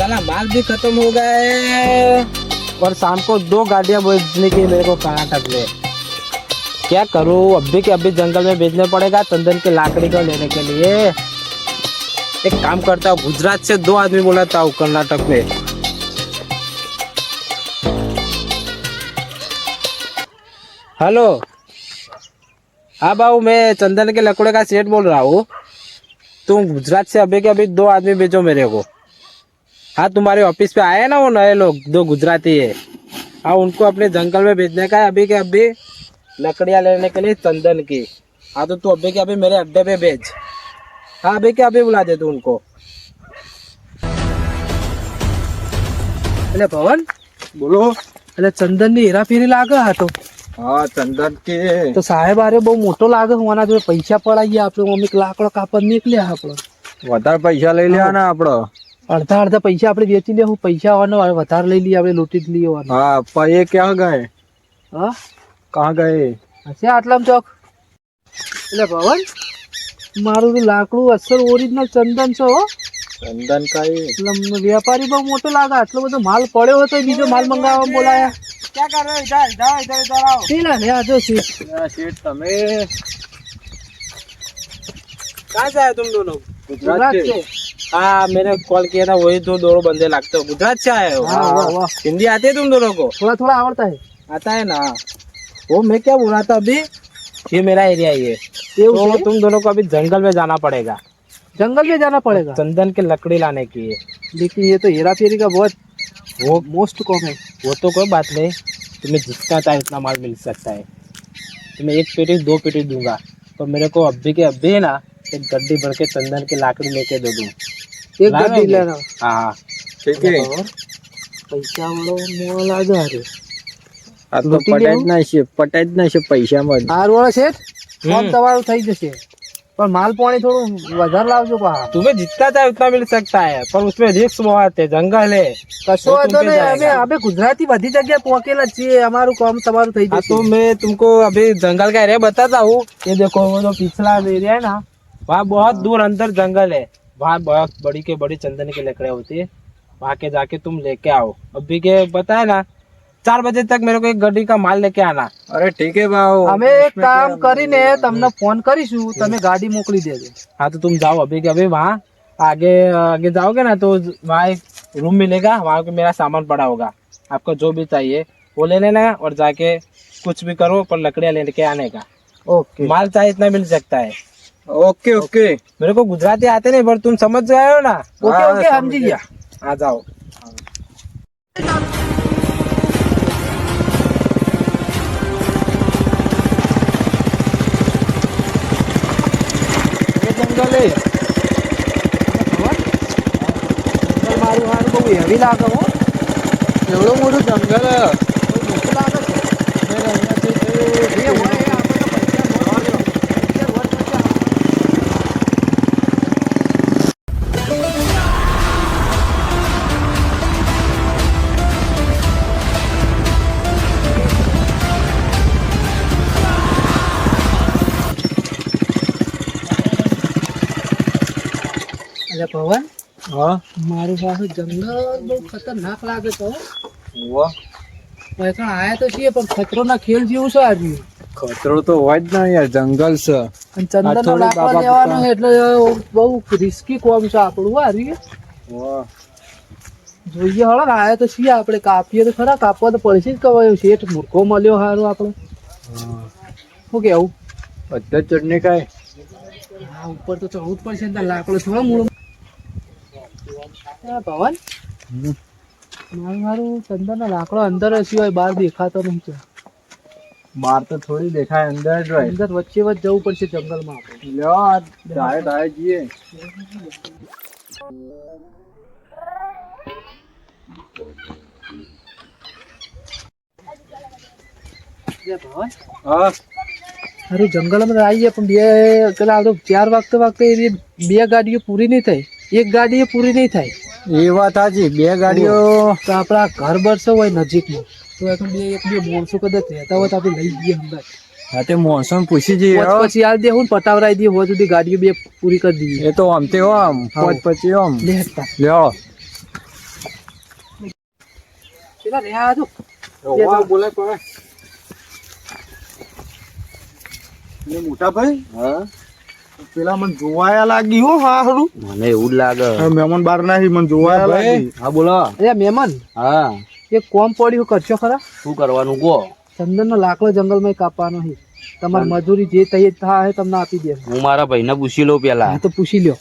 साला माल भी खत्म हो गया है और शाम को 2 गाड़ियां बेचने की मेरे को कर्नाटक में। क्या करूं, अभी के अभी जंगल में बेचने पड़ेगा चंदन की लाकड़ी को लेने के लिए। एक काम करता हूँ, गुजरात से 2 आदमी बुलाता हूँ कर्नाटक में। हेलो, हाँ बाबू, मैं चंदन के लकड़े का सेठ बोल रहा हूँ। तुम गुजरात से अभी के अभी 2 आदमी भेजो मेरे को। हाँ, तुम्हारे ऑफिस पे आए ना वो नए लोग, 2 गुजराती है। हाँ, उनको अपने जंगल में भेजने का है अभी के अभी, लकड़ियाँ लेने के लिए चंदन की। हाँ, तो तू अभी के अभी मेरे अड्डे पे भेज। हाँ, अभी के अभी बुला दे तू उनको। એટલે પવન બોલો. એટલે ચંદન ની હેરાફેરી લાગે આ તો. હા, ચંદન કે તો સાહેબ આરે બહુ મોટો લાગે, હું આના જોડે પૈસા પડાઈએ આપણે, અમુક લાકડો કાપડ નીકળ્યા આપણે. વધારે પૈસા લઈ લેવાના આપડે. અડધા અડધા પૈસા આપણે વેચી લેવું, પૈસા આવવાનો વધારે લઈ લઈએ આપણે, લૂંટી જ લઈએ. હા, પણ ये क्या गए? હા, कहाँ गए? હશે આટલામાં ચોક. એટલે પવન, મારું તો લાકડું અસલ ઓરિજિનલ ચંદન છે હો. चंदन का ही. એટલે વેપારી બહુ મોટો લાગે, આટલો બધો માલ પડ્યો હતો, બીજો માલ મંગાવવા બોલાયા. क्या कर रहे हो? इधर इधर इधर इधर आओ. શેલા લે આ જો છે. सेठ તમે कहाँ से आए तुम दोनों? गुजरात से. हाँ, मैंने कॉल किया था, वही तो दोनों बंदे लगते हो, गुजरात से आए हो। हाँ, वाह, वाह। हिंदी आती है तुम दोनों को? थोड़ा थोड़ा आवड़ता है। आता है ना। वो मैं क्या बोल रहा था अभी, ये मेरा एरिया ही है, तो तुम दोनों को अभी जंगल में जाना पड़ेगा। जंगल में जाना पड़ेगा? चंदन की लकड़ी लाने की है। लेकिन ये तो हेरा फेरी का बहुत वो मोस्ट कॉम है। वो तो कोई बात नहीं, तुम्हें जितना चाहे उतना माल मिल सकता है। तुम्हें 1 पेटी 2 पेटी दूंगा, तो मेरे को अभी के अभी ना एक गड्डी भर के चंदन की लाकड़ी लेके दे दूँ। एक गड्डी लेना? हाँ, ठीक है. પૈસા વાળો મોલ લાગે હારે. આ તો પટાઈ જ નહીં છે પૈસામાં જ. હાર વાળો છે ફોન તમારું થઈ જશે, પણ માલ પાણી થોડું વધારે લાવજો પા. तुम्हें जितना चाहे उतना मिल सकता है, पर उसमें रिस्क बहुत है, जंगल है। કશો વાંધો નહીં, અમે ગુજરાતી બધી જગ્યાએ પહોંચેલા જ છીએ, અમારું કામ તમારું થઈ हाँ, જશે. तो मैं तुमको अभी जंगल का एरिया बताता हूँ। ये देखो, वो जो पिछला एरिया है ना, वहाँ बहुत दूर अंदर जंगल है, वहाँ बहुत बड़ी के बड़ी चंदन की लकड़ियाँ होती है। वहाँ के जाके तुम लेके आओ। अभी के पता है ना, 4 बजे तक मेरे को एक गाड़ी का माल लेके आना। અરે ઠીક है ભાવ. અમે એક કામ કરીને તમને ફોન કરીશું, તમે ગાડી મોકલી દેજો. हाँ, तो तुम जाओ अभी के अभी, वहाँ आगे आगे जाओगे ना तो वहाँ एक रूम मिलेगा, वहाँ पे मेरा सामान पड़ा होगा, आपको जो भी चाहिए वो ले लेना और जाके कुछ भी करो, पर लकड़ियाँ लेके आने का। ઓકે, माल चाहे इतना मिल सकता है। Okay okay. मेरे को गुजराती आते नहीं, पर तुम समझ गए हो ना। ઓકે हाँ, ઓકે, समझ સમજી गया. ગયા. आ जाओ। એ જંગલ એ મારું હાર બહુ હેવી લાગે હો. એવડું મોટું જંગલ. બહુ મોટું લાગે છે. એ હોય એ આપણે તો પૈસા મળે. અરે પવન, હા. મારું પાસે જંગલ બહુ ખતરનાક લાગે છે હો. વાહ. પૈસા આયા તો છીએ, પણ ખતરોના ખેલ જેવું છે આવ્યું. ખતરો તો હોય જ ને યાર, જંગલ છે. અને ચંદન આ થોડી લાકડા બાબા લેવાનો પૂછા. એટલે બહુ રિસ્કી કોમ છે આપણું. આવ્યું વાહ. જોઈએ હળો ને, આયા તો છીએ આપણે, કાપીએ તો ખરા, કાપવા તો પડશે જ. કવાયું શેઠ મૂર્ખો મળ્યો હારો આપણે. શું કેવું? બધા ચટણી ખાય. હા, ઉપર તો ચડવું જ પડશે ને, લાકડો થોડો મૂળ. પવન, મારું ચંદનનો લાકડો અંદર સિવાય બહાર દેખાતો નહીં. બહાર તો થોડી દેખાય, અંદર જ હોય. અંદર વચ્ચે વચ્ચે જવું પડશે જંગલમાં આપણે. લ્યો, ધારે ધારે જઈએ. ભવન, હા. અરે જંગલમાં આવીએ, પણ પેલા 4 વાગતે એ 2 ગાડીઓ પૂરી નહીં થાય, 1 ગાડી એ પૂરી નહીં થાય. એ વાત સાચી. 2 ગાડીઓ તો આપણા ઘર બરસો હોય નજીકમાં, તો એક બે માણસો કદાચ રહેતા હોય તો આપણે લઈ જઈએ અંદર. હા, તે મોસમ પૂછી જઈએ. પછી આ દેવું પટાવરાઈ દઈએ, હોય સુધી ગાડીઓ 2 પૂરી કરી દઈએ. એ તો આમ તે આમ હા. પછી આમ લે હતા. લ્યો. પેલા રહ્યા જો બોલે પણ મોટા ભાઈ હા પેલા મને જોવાયા લાગી હો હારું મને એવું જ લાગે મહેમાન બાર નાહી મને જોવાયા લાગી હા બોલો અરે મહેમાન હા એક કોમ પડ્યું કરશો ખરા શું કરવાનું કહો ચંદનનો લાકડો જંગલમાં કાપવાનો છે તમારી મજૂરી જે તૈયાર થાય તમને આપી દે હું મારા ભાઈને પૂછી લઉં પેલા હા તો પૂછી લ્યો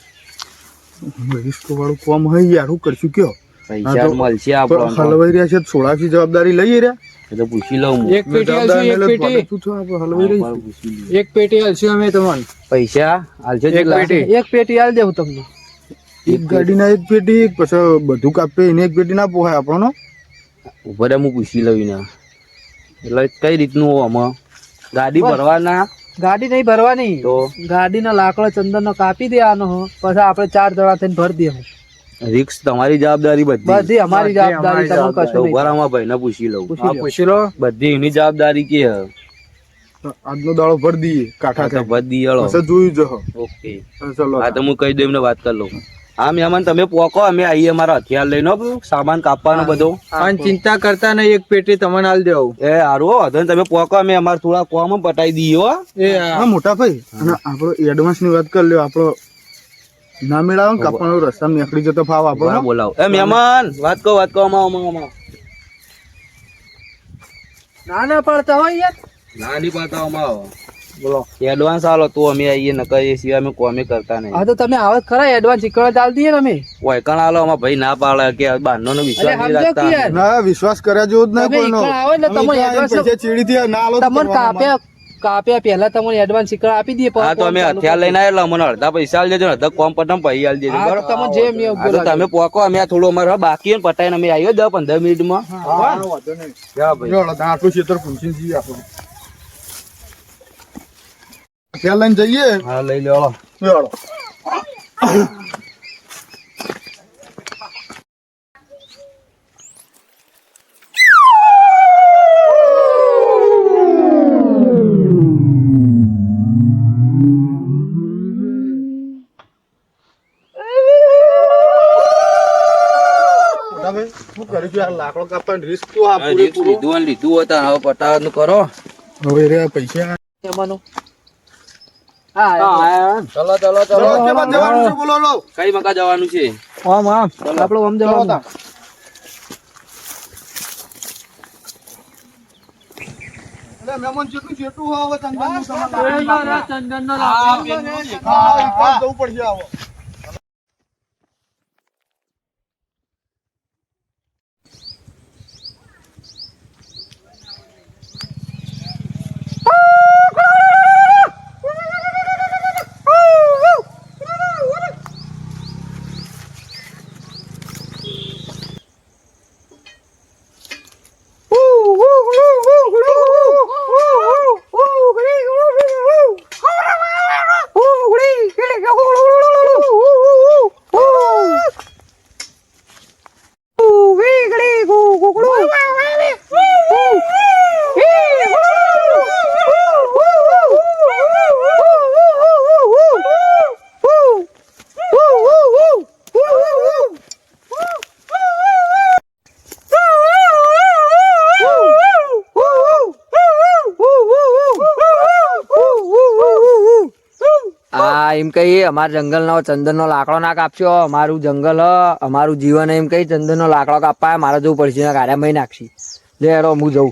રિસ્ક વાળું કામ હોય યાર હું કરશું કયો પૈસા મળશે આપણને હલવાઈ રહ્યા છે સોળાથી જવાબદારી લઈએ રહ્યા એ તો પૂછી લઉં હું. એક પેટી આલશું, એક પેટી હલવાઈ રહી છે પૂછી લઉં. એક પેટી આલશું અમે તમને પૈસા હાલશે કેટલા? એક પેટી આલ દેવું તમને એક ગાડીના એક પેટી પછી બધું કાપે એને એક પેટી ના પોહાય આપણને ઉભો રે, હું પૂછી લઉં એને. એટલે કઈ રીતનું હોય આમાં? ગાડી ભરવાના ગાડી નહીં ભરવાની તો ગાડીના લાકડો ચંદનનો કાપી દેવાનો હો. પછી આપણે 4 જણા થઈને ભરી દેવું રિક્સ તમારી જવાબદારી બધી. બધી અમારી જવાબદારી તમે તો કશું ઉભા નહીં રહો, મારા ભાઈને પૂછી લઉં. પૂછી લો. બધી એની જવાબદારી કે હે. આજનો દાડો ભરી દઈએ કાંઠા તો ખાઈ બધી હળો. પછી જોયું જહો ઓકે ચલો હા તો હું કહી દઉં એમને વાત કરી લઉં. હા મહેમાન તમે પોકો, અમે આવીએ અમારા હથિયાર લઈને હો, સામાન કાપવાનો બધો. પણ ચિંતા કરતા નહીં એક પેટી તમને આલ દેવું એ હારું હો, વાંધો નહીં, તમે પોકો, અમે અમારા થોડા કોમ પટાઈ દઈએ હો. હા મોટા ભાઈ અને આપણો એડવાન્સ ની વાત કરી લ્યો આપણો ના મેળાવો ને કાપવાનો રસ્તા નીકળી જતો ફાવ આપણો બોલાવો, બોલાવો. એ મહેમાન વાત કહો, આમાં. ના ના પડતા હોય યાર ના નહીં પાતા આમાં. બોલો એડવાન્સ આલો તો અમે આવીએ, ન કહીએ સિવાય અમે કોમે કરતા નહીં. હા તો તમે આવત ખરા એડવાન્સ ઇકડો ચાલ દઈએ ને અમે વૈકણ આલો, અમારા ભાઈ ના પાડે કે બહારનો નો વિશ્વાસ નહીં સમજો કે રાખતા. યાર ના વિશ્વાસ કર્યા જેવું જ તમે નહીં કોઈનો ઈકણ આવો એટલે તમને એડવાન્સ પૈસા ચીડી થી ના આલો તો તમને કાપ્યા પહેલા તમને એડવાન્સ ઇકડો આપી દઈએ હા તો અમે હથિયાર લઈને આવેલા, મને અડધા પૈસા આલી દેજો, અડધા કોમ પટમ પૈસા આલી દેજો. હા, તો બરાબર? તમે જેમ એવું હા, તો તમે પોકો, અમે આ થોડું અમારે બાકી પટાઈને અમે આવીએ 10-15 મિનિટમાં. વાંધો નહીં. જા ભાઈ. જો આટલું ખેતર પૂંછી જઈએ આપણે ત્યાં લઈને જઈએ હા લઈ લો. ચાલો શું કરીશું યાર લાકડો કાપવાની રિસ્ક તો આ પૂરેપૂરું. લીધું હોય તો હવે પટાવાનું કરો. હવે રે પૈસા એમાંનું હા ચલો કેમાં જવાનું છે બોલો લો કઈ મકા જવાનું છે? આમ આપણો આમ જવાનું એટલે મહેમાન જેટલું જેટલું હોય હવે ચંદનનું ચંદનનો હા, એકવાર જવું પડશે હવે. એમ કઈ અમારા જંગલ નો ચંદન નો લાકડો ના કાપશો, અમારું જંગલ અમારું જીવન એમ કઈ ચંદન નો લાકડો કાપવા મારે જવું પડશે, ગાડા મહી નાખશી. લે હેરો હું જઉં.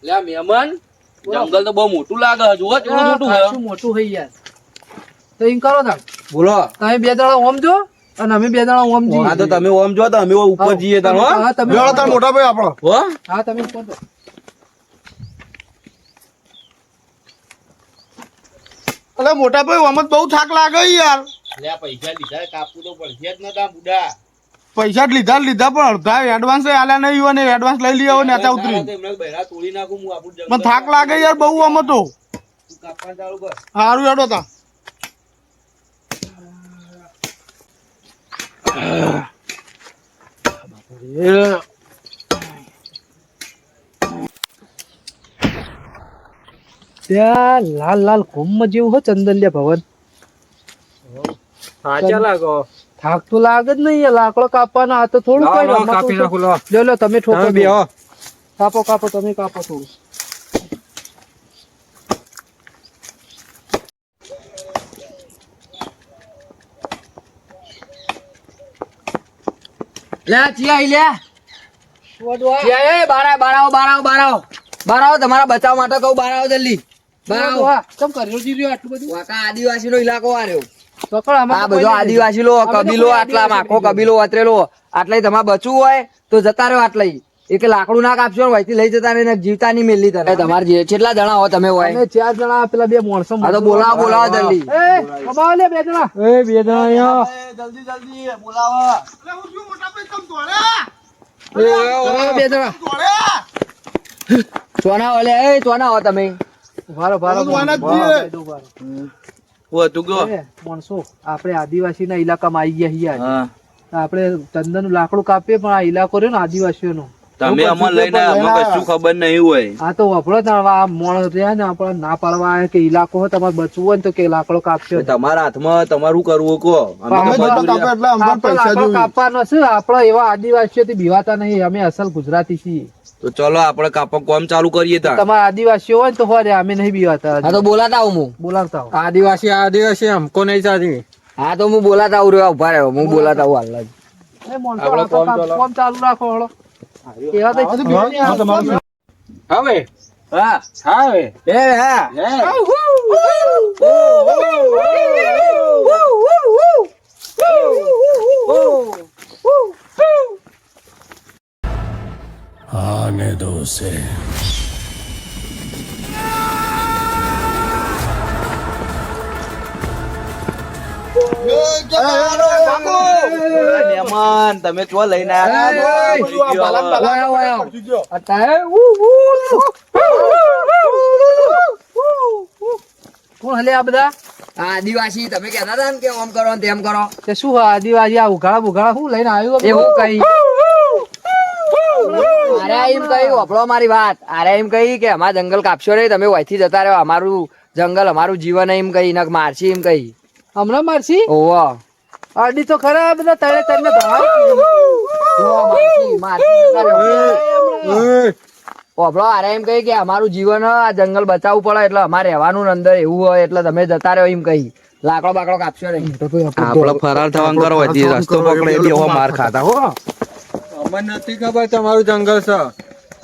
લે મહેમાન, જંગલ તો બહુ મોટું લાગે, જુઓ કેટલું મોટું છે. શું મોટું હોય યાર. તો એમ કરો તાર બોલો. તમે 2 જણા ઓમ જો અને અમે 2 જણા ઓમ જઈએ. હા તો તમે ઓમ જો તો અમે ઉપર જઈએ તાર હો. હા તમે લેવડો તાર મોટા ભાઈ આપણો હો? હા તમે ઉપર જો. અલે મોટા ભાઈ આમ જ બહુ થાક લાગે યાર. લે પૈસા લીધા કાપવું તો પડશે જ નતા બુડા. પૈસા લીધા પણ અડધા એડવાન્સ આલ્યા નહીં હોય ને એડવાન્સ લઈ લઈએ હવે નેતા ઉતરી એમને બહેરા તોડી નાખું હું આપણું જંગલ. પણ થાક લાગે યાર બહુ આમ તો તું કાપવાનું ચાલુ કર. સારું હેડો તા ત્યાં લાલ લાલ ઘૂમ જેવું હો ચંદન લે ભવન. સાચા લાગો થાક તો લાગે જ નહીં યાર, લાકડો કાપવાનો આ તો થોડું કઈ રમતું કાપી છે. નાખું લો લ્યો લ્યો તમે ઠોકો તમે છો. બેહો કાપો કાપો તમે કાપો થોડું. લે ચિયા ઈ લે વડવા. ચિયા એ બાર આવો બાર આવો બાર આવો બાર આવો બાર આવો તમારા બચાવ માટે કહું બાર આવો જલ્દી બાર આવો. વડવા. કેમ કર્યો જીર્યો આટલું બધું? વાકા આદિવાસી નો ઇલાકો આર્યો. પકડ આમાં આ તો બધો કોઈ નહીં. આદિવાસી લો અમે તો કબીલો કોઈ આટલા આદિવાસી આખો નહીં. કબીલો વતરેલો આટલે તમારે બચવું હોય તો જતા રહ્યો આટલે એ કે લાકડું ના કાપશો ને વહીથી લઈ જતા રહીને જીવતા નહીં મેલી તને તમારે જે કેટલા જણા હો તમે હોય અમે 4 જણા પેલા 2 માણસો આ તો બોલાવો બોલાવો જલ્દી એ કમાવો લે 2 જણા. એ બે જણા અહીંયા જલ્દી જલ્દી બોલાવો. અરે હું શું મોટા ભાઈ તમે દોડ્યા? કમાવો બે જણા ચોના ઓલે એ ચોના હો તમે ભારો ભારો ભગવાન જ છે. હું હતું ગયો એ, માણસો આપણે આદિવાસીના ઇલાકામાં આવી ગયા છીએ આજે. હા આપણે ચંદનનું લાકડું કાપીએ પણ આ ઇલાકો રહ્યો ને આદિવાસીઓનો, તમે અમને લઈને આવ્યા, અમને કશું ખબર નહીં હોય આ તો વફળો જ આ માણસ રહ્યા ને આપણે ના પાડવા આવ્યા કે ઇલાકો હોય તમારે બચવું હોય ને તો કે લાકડો કાપશો. તમારા હાથમાં તમારું કરવું કહો અમે અમે તો જેટલા મજૂરી કાપે એટલે અમને આપણે પૈસા લાકડો જોઈએ. કાપવાનો છે, આપણે એવા આદિવાસીઓથી બીવાતા નહીં, અમે અસલ ગુજરાતી છીએ. તો ચલો આપણે કાપો કામ ચાલુ કરીએ તા તમારા આદિવાસીઓ હોય ને તો હોય અમે નહીં બીવાતા. હા તો બોલાતા આવું હું બોલાવતા હો. આદિવાસી આદિવાસી હમકો નહીં ચાલી હા તો હું બોલાતા આવું રહ્યો ઉભા રહ્યો હું બોલાતા આવું હાલ જ. એ માણસો આપણે કામ ચાલુ રાખો હળો. એવા તો બીવા નહીં આવતા. હવે હા હવે એ હા आने दो उसे મહેમાન તમે ચો લઈને આવ્યા વાયો, વાયો. કોણ હલે આ બધા? આ આદિવાસી તમે કહેતા હતા ને કે ઓમ કરો ને તેમ કરો તે શું આ આદિવાસી આ ઉઘાડા બુઘાડા શું લઈને આવ્યો? એવું કઈ અરે એમ કહ્યું આપણો મારી વાત અરે એમ કહી કે અમારા જંગલ કાપશો રે તમે વહીથી જતા રહ્યો અમારું જંગલ અમારું જીવન એમ કહી નક મારશી એમ કહી હમણાં મારસી ઓવો અડી તો ખરા આ બધા તળે તળને ધરાવ. મારશી મારશી જતા રહ્યો. આપણો અરે એમ કહી કે અમારું જીવન આ જંગલ બચાવવું પડે એટલે અમારે રહેવાનું ને અંદર એવું હોય એટલે તમે જતા રહ્યો એમ કહી લાકડો બાકડો કાપશો નહીં આપણે ફરાર થવાનું કરો હોય રસ્તો પકડે એટલે એવો માર ખાતા હો અમને નથી ખબર તમારું જંગલ છે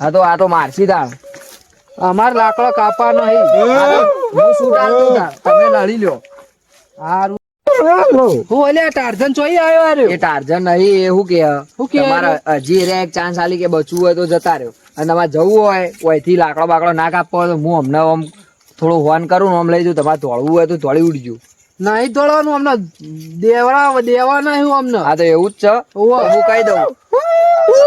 હા તો આ તો મારશી તાણ અમાર લાકડો કાપવા નહીં. હું શું ટાળતું તાણ? તમે લડી લ્યો હારું. હું અલ્યા ટાર્ઝન ચોઈ આવ્યો હાર્યો. એ ટાર્જન નહીં એવું કે શું કે તમારે હજી રે એક ચાન્સ આલી કે બચવું હોય તો જતા રહ્યો અને તમારે જવું હોય ઓયથી લાકડો બાકડો ના કાપવો હોય તો હું હમણાં આમ થોડું હોન કરું ને આમ લઈ જઉં તમારે દોડવું હોય તો દોડી ઉડજો નહીં દોડવાનું અમને દેવા નહીં અમને. હા તો એવું જ છે હું કહી દઉં તો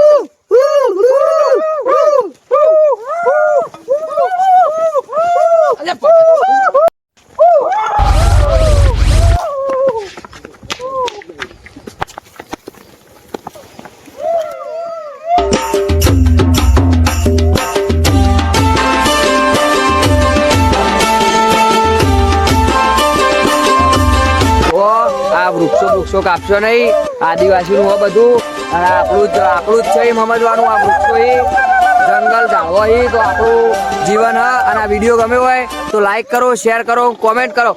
આ વૃક્ષો કાપશો નહીં આદિવાસી નું બધું અને આપણું જ છે એમ સમજવાનું આ વૃક્ષો જંગલ જાળવો તો આપણું જીવન હ અને આ વિડીયો ગમ્યો હોય તો લાઈક કરો શેર કરો કોમેન્ટ કરો